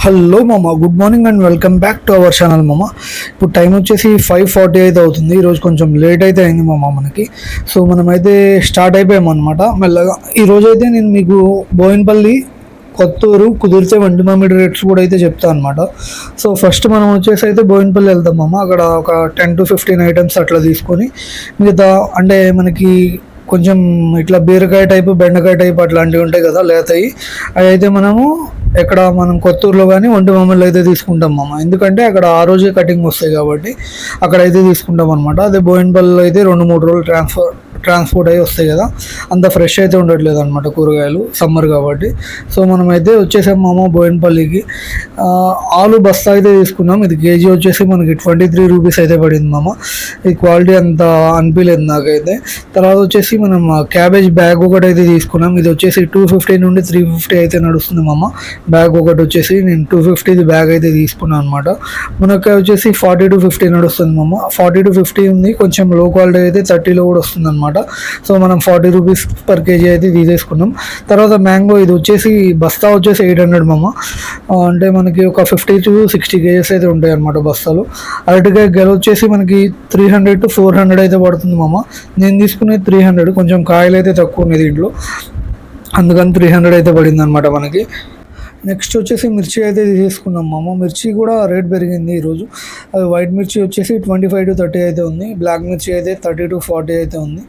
Hello మామ, good morning and welcome back to our channel మామ. ఇప్పుడు టైం వచ్చేసి 5:40 అయితే అవుతుంది. ఈరోజు కొంచెం లేట్ అయితే అయింది మామ మనకి. సో మనమైతే స్టార్ట్ అయిపోయాం అనమాట మెల్లగా. ఈరోజు అయితే నేను మీకు బోయినపల్లి, కొత్తూరు కుదిరితే వంటి మామిడి రేట్స్ కూడా అయితే చెప్తాను అనమాట. సో ఫస్ట్ మనం వచ్చేసి అయితే బోయినపల్లి వెళ్తాం మామ. అక్కడ ఒక 10 to 15 ఐటమ్స్ అట్లా తీసుకొని మిగతా అంటే మనకి కొంచెం ఇట్లా బీరకాయ టైపు, బెండకాయ టైపు అట్లాంటివి ఉంటాయి కదా లేతవి, అవి అయితే మనము మనం కొత్తూరులో కానీ ఒంటి మామిడిలో అయితే తీసుకుంటాం మామ. ఎందుకంటే అక్కడ ఆ రోజే కటింగ్ వస్తాయి కాబట్టి అక్కడైతే తీసుకుంటాం అనమాట. అదే బోయినపల్లిలో అయితే 2-3 రోజులు ట్రాన్స్పోర్ట్ అయ్యి వస్తాయి కదా, అంత ఫ్రెష్ అయితే ఉండట్లేదు అనమాట కూరగాయలు, సమ్మర్ కాబట్టి. సో మనమైతే వచ్చేసాం మామ బోయినపల్లికి. ఆలు బస్తా అయితే తీసుకున్నాం. ఇది కేజీ వచ్చేసి మనకి 23 రూపీస్ అయితే పడింది మామ. ఈ క్వాలిటీ అంత అనిపించలేదు నాకైతే. తర్వాత వచ్చేసి మనం క్యాబేజ్ బ్యాగ్ ఒకటి అయితే తీసుకున్నాం. ఇది వచ్చేసి 250 నుండి 350 అయితే నడుస్తుంది మామ. బ్యాగ్ ఒకటి వచ్చేసి నేను 250 బ్యాగ్ అయితే తీసుకున్నాను అనమాట. మునక్కాయ వచ్చేసి 40 to 50 నడుస్తుంది మామ. 40 to 50 ఉంది. కొంచెం లో క్వాలిటీ అయితే 30లో కూడా వస్తుంది అనమాట. సో మనం 40 రూపీస్ పర్ కేజీ అయితే తీసేసుకున్నాం. తర్వాత మ్యాంగో, ఇది వచ్చేసి బస్తా వచ్చేసి 800 మామ. అంటే మనకి ఒక 50 to 60 కేజెస్ అయితే ఉంటాయి అనమాట బస్తాలు. అరటికాయ గెల వచ్చేసి మనకి 300 to 400 అయితే పడుతుంది మామ. నేను తీసుకునేది 300, కొంచెం కాయలు అయితే తక్కువ ఉన్నాయి దీంట్లో, అందుకని 300 అయితే పడింది అనమాట మనకి. నెక్స్ట్ వచ్చేసి మిర్చి అయితే తీసుకున్నాం మామ. మిర్చి కూడా రేట్ పెరిగింది ఈరోజు. అది వైట్ మిర్చి వచ్చేసి 25 to 30 అయితే ఉంది. బ్లాక్ మిర్చి అయితే 30 to 40 అయితే ఉంది.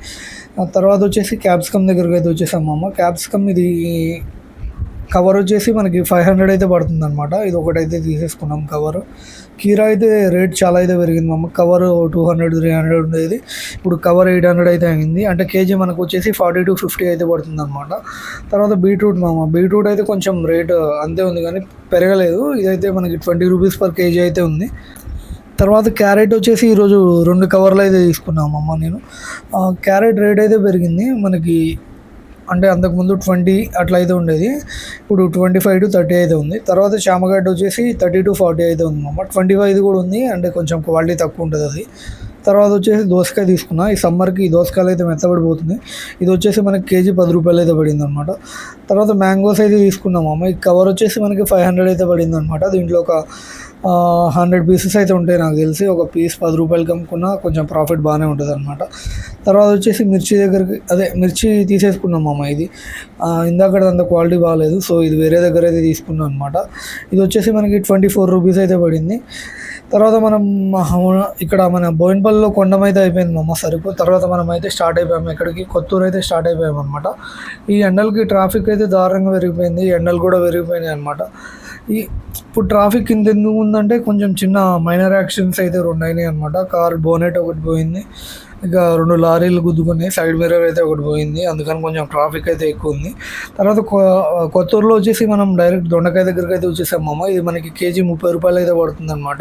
ఆ తర్వాత వచ్చేసి క్యాప్సికమ్ దగ్గరికి అయితే వచ్చేసాం మామ. క్యాప్సికమ్ ఇది కవర్ వచ్చేసి మనకి 500 అయితే పడుతుంది అనమాట. ఇది ఒకటైతే తీసేసుకున్నాం కవర్. కీరా అయితే రేట్ చాలా అయితే పెరిగింది మామ. కవర్ 200-300 ఉండేది, ఇప్పుడు కవర్ 800 అయితే అయింది. అంటే కేజీ మనకు వచ్చేసి 40 to 50 అయితే పడుతుంది అనమాట. తర్వాత బీట్రూట్ మామ. బీట్రూట్ అయితే కొంచెం రేట్ అంతే ఉంది కానీ పెరగలేదు. ఇదైతే మనకి 20 రూపీస్ పర్ కేజీ అయితే ఉంది. తర్వాత క్యారెట్ వచ్చేసి ఈరోజు 2 కవర్లు అయితే తీసుకున్నాం అమ్మ నేను. క్యారెట్ రేట్ అయితే పెరిగింది మనకి. అంటే అంతకుముందు 20 అట్లా అయితే ఉండేది, ఇప్పుడు 25 to 30 అయితే ఉంది. తర్వాత చామగడ్డ వచ్చేసి 30 to 40 అయితే ఉంది అమ్మ. 25 కూడా ఉంది, అంటే కొంచెం క్వాలిటీ తక్కువ ఉంటుంది అది. తర్వాత వచ్చేసి దోసకాయ తీసుకున్నా. ఈ సమ్మర్కి ఈ దోసకాయలు అయితే మెత్తబడిపోతుంది. ఇది వచ్చేసి మనకి కేజీ 10 రూపాయలు అయితే పడింది అనమాట. తర్వాత మ్యాంగోస్ అయితే తీసుకున్నాం అమ్మ. ఈ కవర్ వచ్చేసి మనకి 500 అయితే పడింది అనమాట. దీంట్లో ఒక 100 పీసెస్ అయితే ఉంటాయి నాకు తెలిసి. ఒక పీస్ 10 రూపాయలకి అమ్ముకున్నా కొంచెం ప్రాఫిట్ బాగానే ఉంటుంది అనమాట. తర్వాత వచ్చేసి మిర్చి దగ్గరికి మిర్చి తీసేసుకున్నాం అమ్మ. ఇది ఇందాక అంత క్వాలిటీ బాగాలేదు, సో ఇది వేరే దగ్గర అయితే తీసుకున్నాం అనమాట. ఇది వచ్చేసి మనకి 24 రూపీస్ అయితే పడింది. తర్వాత మనం ఇక్కడ మన బోయినపల్లిలో కొండం అయితే అయిపోయింది మమ్మ సరిపో. తర్వాత మనం అయితే స్టార్ట్ అయిపోయాము ఇక్కడికి, కొత్తూరు అయితే స్టార్ట్ అయిపోయాము అనమాట. ఈ ఎండలకి ట్రాఫిక్ అయితే దారుణంగా పెరిగిపోయింది, ఎండలు కూడా పెరిగిపోయినాయి అనమాట. ఇప్పుడు ట్రాఫిక్ ఇంత ఎందుకు ఉందంటే కొంచెం చిన్న మైనర్ యాక్సిడెంట్స్ అయితే 2 అయినాయి అనమాట. కార్ బోనెట్ ఒకటి పోయింది, ఇక 2 లారీలు గుద్దుకున్నాయి, సైడ్ మిర్రర్ అయితే ఒకటి పోయింది, అందుకని కొంచెం ట్రాఫిక్ అయితే ఎక్కువ ఉంది. తర్వాత కొత్తూరులో వచ్చేసి మనం డైరెక్ట్ దొండకాయ దగ్గరికి అయితే వచ్చేసాం మామ. ఇది మనకి కేజీ 30 రూపాయలు అయితే పడుతుంది అనమాట.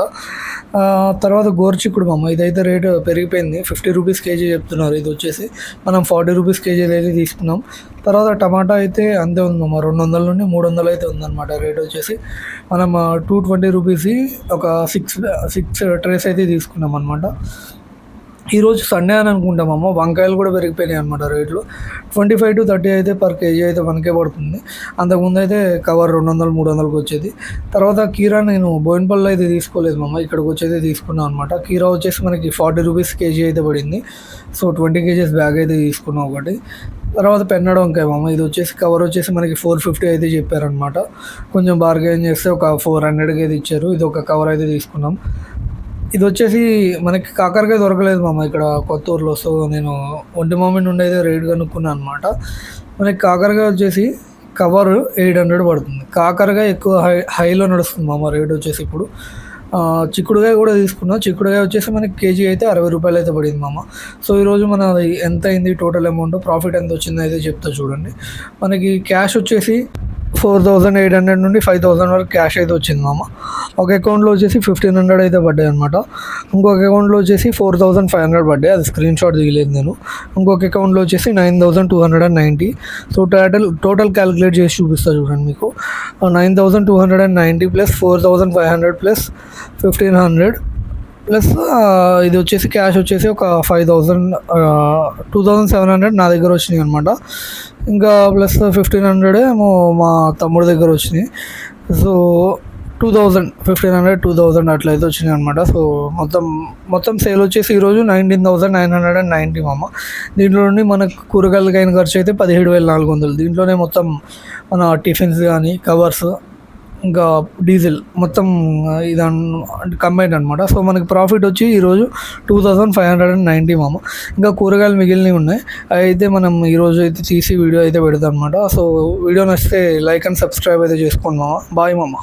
తర్వాత గోరుచిక్కుడు మామ, ఇదైతే రేటు పెరిగిపోయింది, 50 రూపీస్ కేజీ చెప్తున్నారు. ఇది వచ్చేసి మనం 40 రూపీస్ కేజీ అయితే తీసుకున్నాం. తర్వాత టమాటా అయితే అంతే ఉంది మామ, 200 నుండి 300 అయితే ఉందన్నమాట రేట్ వచ్చేసి. మనం 220 రూపీస్ ఒక 6 ట్రేస్ అయితే తీసుకున్నాం అనమాట. ఈరోజు సండే అని అనుకుంటామమ్మ. వంకాయలు కూడా పెరిగిపోయినాయి అనమాట రేట్లు. 25 to 30 అయితే పర్ కేజీ అయితే మనకే పడుతుంది. అంతకుముందు అయితే కవర్ 200-300కి వచ్చేది. తర్వాత కీరా నేను బోయినపల్లిలో అయితే తీసుకోలేదు మమ్మ, ఇక్కడికి వచ్చేది తీసుకున్నాను అనమాట. కీరా వచ్చేసి మనకి 40 రూపీస్ కేజీ అయితే పడింది. సో 20 కేజీస్ బ్యాగ్ అయితే తీసుకున్నాం ఒకటి. తర్వాత పెన్నడ వంకాయ మామ, ఇది వచ్చేసి కవర్ వచ్చేసి మనకి 450 అయితే చెప్పారనమాట. కొంచెం బార్గెన్ చేస్తే ఒక 400కి అయితే ఇచ్చారు. ఇది ఒక కవర్ అయితే తీసుకున్నాం. ఇది వచ్చేసి మనకి కాకరకాయ దొరకలేదు మామ ఇక్కడ కొత్తూరులో. సో నేను ఒంటి మామిడి నుండి అయితే రేట్ కనుక్కున్నాను అనమాట. మనకి కాకరకాయ వచ్చేసి కవర్ 800 పడుతుంది. కాకరకాయ ఎక్కువ హైలో నడుస్తుంది మామ రేట్ వచ్చేసి ఇప్పుడు. చిక్కుడుకాయ కూడా తీసుకున్నా. చిక్కుడుకాయ వచ్చేసి మనకి కేజీ అయితే 60 రూపాయలు అయితే పడింది మామ. సో ఈరోజు మన ఎంత అయింది టోటల్ అమౌంట్, ప్రాఫిట్ ఎంత వచ్చింది అయితే చెప్తా చూడండి. మనకి క్యాష్ వచ్చేసి 4800 నుండి 5000 వరకు క్యాష్ అయితే వచ్చింది మామ. ఒక అకౌంట్లో వచ్చేసి 1500 అయితే పడ్డాయి అనమాట. ఇంకొక అకౌంట్లో వచ్చేసి 4500 పడ్డాయి, అది స్క్రీన్ షాట్ దిగలేదు నేను. ఇంకొక అకౌంట్లో వచ్చేసి 9290. సో టోటల్ క్యాలిక్యులేట్ చేసి చూపిస్తా చూడండి మీకు. 9290 ప్లస్ 4500 ప్లస్ 1500 ప్లస్ ఇది వచ్చేసి క్యాష్ వచ్చేసి ఒక 5000, 2700 నా దగ్గర వచ్చినాయి అనమాట. ఇంకా ప్లస్ 1500 ఏమో మా తమ్ముడి దగ్గర వచ్చినాయి. సో 2000 1500 అట్లా అయితే వచ్చినాయి అనమాట. సో మొత్తం సేల్ వచ్చేసి ఈరోజు 19,990 మామ. దీంట్లో నుండి మనకు కూరగాయలకి అయిన ఖర్చు అయితే 17,400. దీంట్లోనే మొత్తం మన టిఫిన్స్ కానీ కవర్స్ ఇంకా డీజిల్ మొత్తం ఇదన్ కంబైన్డ్ అనమాట. సో మనకి ప్రాఫిట్ వచ్చి ఈరోజు 2,590 మామ. ఇంకా కూరగాయలు మిగిలినవి ఉన్నాయి, అయితే మనం ఈరోజు అయితే తీసి వీడియో అయితే పెడతాం అనమాట. సో వీడియో నచ్చితే లైక్ అండ్ సబ్స్క్రైబ్ అయితే చేసుకోండి మామ. బాయ్ మామ.